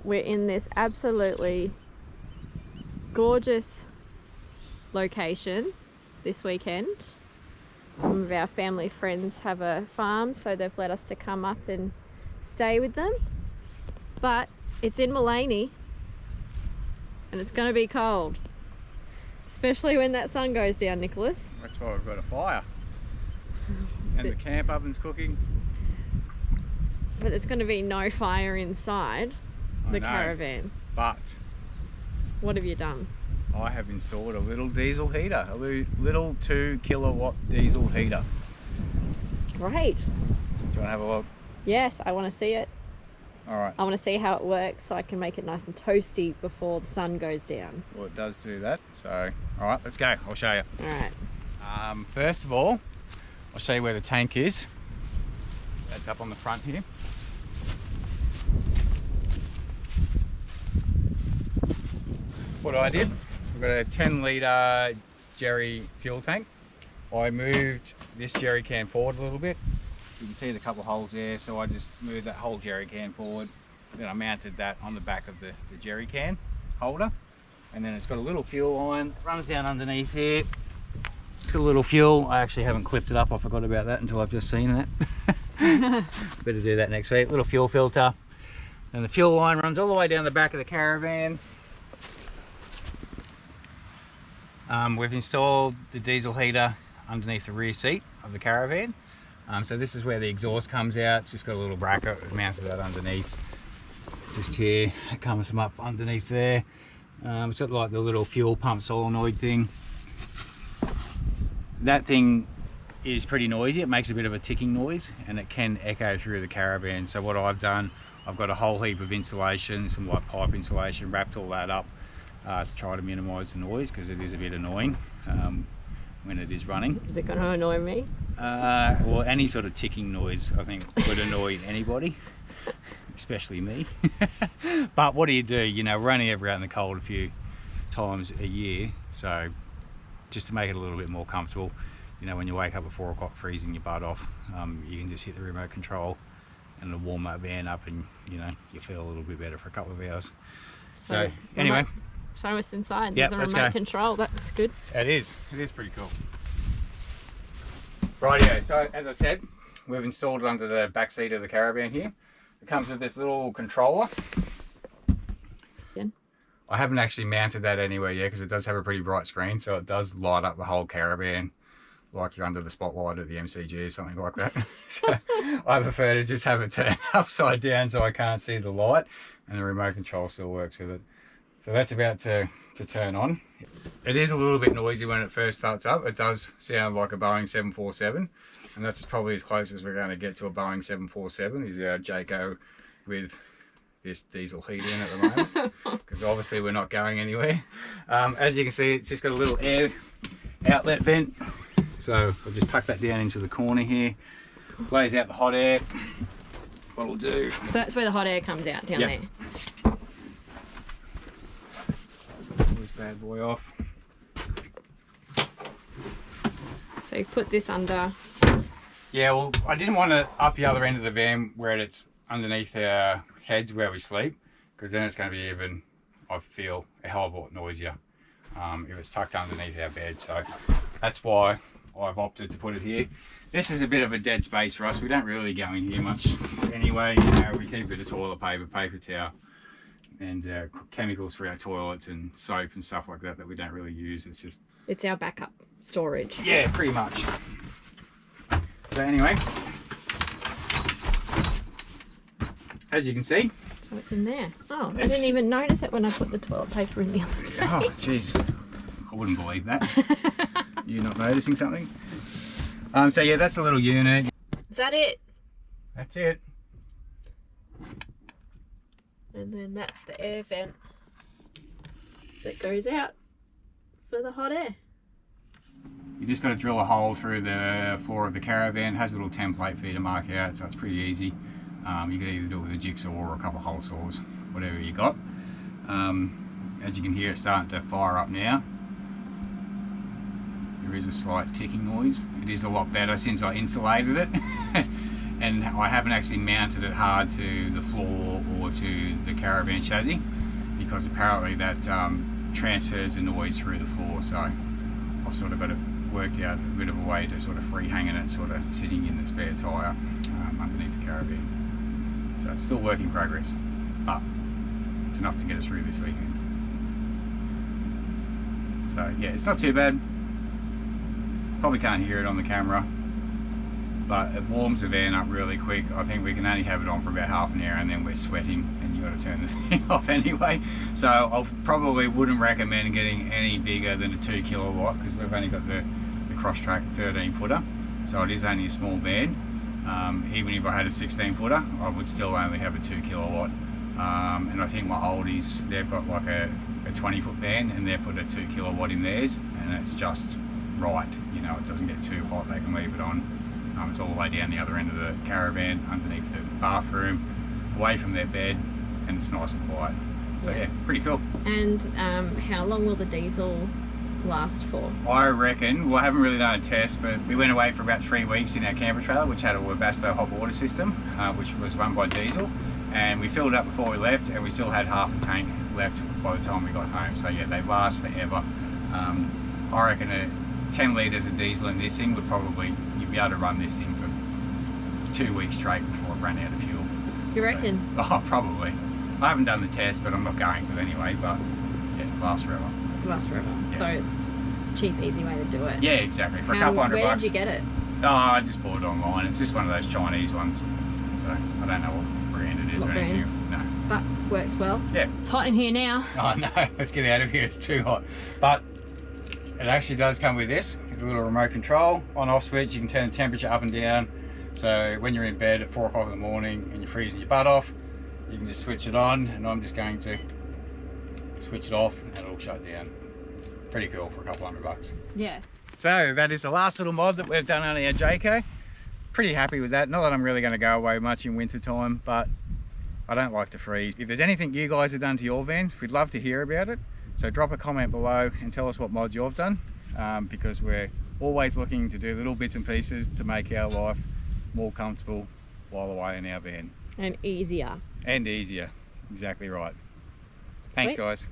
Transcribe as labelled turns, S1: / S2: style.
S1: we're in this absolutely gorgeous location this weekend. Some of our family friends have a farm, so they've let us to come up and stay with them. But it's in Mullaney and it's going to be cold, especially when that sun goes down, Nicholas.
S2: That's why we've got a fire and the camp oven's cooking.
S1: But there's going to be no fire inside the caravan.
S2: But
S1: what have you done?
S2: I have installed a little diesel heater, a little 2 kilowatt diesel heater.
S1: Great.
S2: Do you want to have a look?
S1: Yes, I want to see it.
S2: All right.
S1: I want to see how it works so I can make it nice and toasty before the sun goes down.
S2: Well, it does do that. So, all right, let's go. I'll show you.
S1: All right.
S2: First of all, I'll show you where the tank is. That's up on the front here. What I did, I've got a 10-litre jerry fuel tank. I moved this jerry can forward a little bit. You can see the couple of holes there, so I just moved that whole jerry can forward. Then I mounted that on the back of the jerry can holder. And then it's got a little fuel line that runs down underneath here. It's got a little fuel. I actually haven't clipped it up. I forgot about that until I've just seen it. Better do that next week. Little fuel filter. And the fuel line runs all the way down the back of the caravan. We've installed the diesel heater underneath the rear seat of the caravan. So this is where the exhaust comes out. It's just got a little bracket. We've mounted that underneath. Just here, it comes up underneath there. It's got like the little fuel pump solenoid thing. That thing is pretty noisy. It makes a bit of a ticking noise and it can echo through the caravan. So what I've done, I've got a whole heap of insulation, some like pipe insulation, wrapped all that up to try to minimise the noise, because it is a bit annoying when it is running.
S1: Is it going to annoy me?
S2: Well, any sort of ticking noise I think would annoy anybody, especially me. But what do? You know, we're only ever out in the cold a few times a year, so just to make it a little bit more comfortable, you know, when you wake up at 4 o'clock freezing your butt off, you can just hit the remote control and it'll warm that van up, and you know, you feel a little bit better for a couple of hours. So anyway,
S1: show us inside.
S2: Yep,
S1: There's a remote control. That's good.
S2: It is pretty cool. Rightio, so as I said, we've installed it under the back seat of the caravan here. It comes with this little controller.
S1: Yeah.
S2: I haven't actually mounted that anywhere yet because it does have a pretty bright screen, so it does light up the whole caravan like you're under the spotlight at the MCG or something like that. So I prefer to just have it turned upside down so I can't see the light, and the remote control still works with it. So that's about to turn on. It is a little bit noisy when it first starts up. It does sound like a Boeing 747, and that's probably as close as we're going to get to a Boeing 747 is our Jayco with this diesel heater in at the moment, because obviously we're not going anywhere. As you can see, it's just got a little air outlet vent. So I'll just tuck that down into the corner here, blaze out the hot air. What we'll do.
S1: So that's where the hot air comes out, down there.
S2: Pull this bad boy off.
S1: So you put this under.
S2: Yeah, well, I didn't want to up the other end of the van where it's underneath our heads where we sleep, because then it's going to be even, I feel, a hell of a lot noisier if it's tucked underneath our bed. So that's why I've opted to put it here. This is a bit of a dead space for us. We don't really go in here much anyway. You know, we keep a bit of toilet paper, paper towel, and chemicals for our toilets and soap and stuff like that we don't really use.
S1: It's our backup storage.
S2: Yeah, pretty much. So anyway, as you can see.
S1: So it's in there. Oh, I didn't even notice it when I put the toilet paper in the other day.
S2: Oh, jeez. I wouldn't believe that. You're not noticing something? So yeah, that's a little unit.
S1: Is that it?
S2: That's it.
S1: And then that's the air vent that goes out for the hot air.
S2: You just got to drill a hole through the floor of the caravan. It has a little template for you to mark out, so it's pretty easy. You can either do it with a jigsaw or a couple of hole saws, whatever you got. As you can hear, it's starting to fire up now. There is a slight ticking noise. It is a lot better since I insulated it. and I haven't actually mounted it hard to the floor or to the caravan chassis, because apparently that transfers the noise through the floor. So I've sort of got it worked out a bit of a way to sort of free hanging it, sort of sitting in the spare tyre underneath the caravan. So it's still work in progress, but it's enough to get us through this weekend. So yeah, it's not too bad. Probably can't hear it on the camera, but it warms the van up really quick. I think we can only have it on for about half an hour and then we're sweating and you got to turn the thing off anyway. So I probably wouldn't recommend getting any bigger than a 2 kilowatt, because we've only got the Crosstrak 13 footer, so it is only a small van. Even if I had a 16 footer, I would still only have a 2 kilowatt. And I think my oldies, they've got like a 20 foot van and they've put a 2 kilowatt in theirs, and it's just right, you know, it doesn't get too hot, they can leave it on. It's all the way down the other end of the caravan, underneath the bathroom, away from their bed, and it's nice and quiet. So yeah, pretty cool. And
S1: how long will the diesel last for?
S2: I reckon, well, I haven't really done a test, but we went away for about 3 weeks in our camper trailer, which had a Webasto hot water system, which was run by diesel, and we filled it up before we left, and we still had half a tank left by the time we got home. So yeah, they last forever. I reckon 10 litres of diesel in this thing would probably, you'd be able to run this thing for 2 weeks straight before it ran out of fuel.
S1: You reckon?
S2: Oh, probably. I haven't done the test, but I'm not going to anyway, but yeah, it lasts forever.
S1: It lasts forever. Yeah. So it's cheap, easy way to do it.
S2: Yeah, exactly. For a couple $100
S1: Where
S2: bucks.
S1: did you get it?
S2: Oh, I just bought it online. It's just one of those Chinese ones. So I don't know what brand it is or anything. No.
S1: But works well.
S2: Yeah.
S1: It's hot in here now.
S2: Oh no, let's get out of here. It's too hot. But it actually does come with this. It's a little remote control, on-off switch. You can turn the temperature up and down. So when you're in bed at 4 o'clock in the morning and you're freezing your butt off, you can just switch it on, and I'm just going to switch it off and it'll shut down. Pretty cool for a couple $100 bucks.
S1: Yes.
S2: So that is the last little mod that we've done on our Jayco. Pretty happy with that. Not that I'm really going to go away much in winter time, but I don't like to freeze. If there's anything you guys have done to your vans, we'd love to hear about it. So drop a comment below and tell us what mods you've done, because we're always looking to do little bits and pieces to make our life more comfortable while away in our van.
S1: And easier.
S2: And easier, exactly right. Thanks,
S1: Sweet.
S2: guys.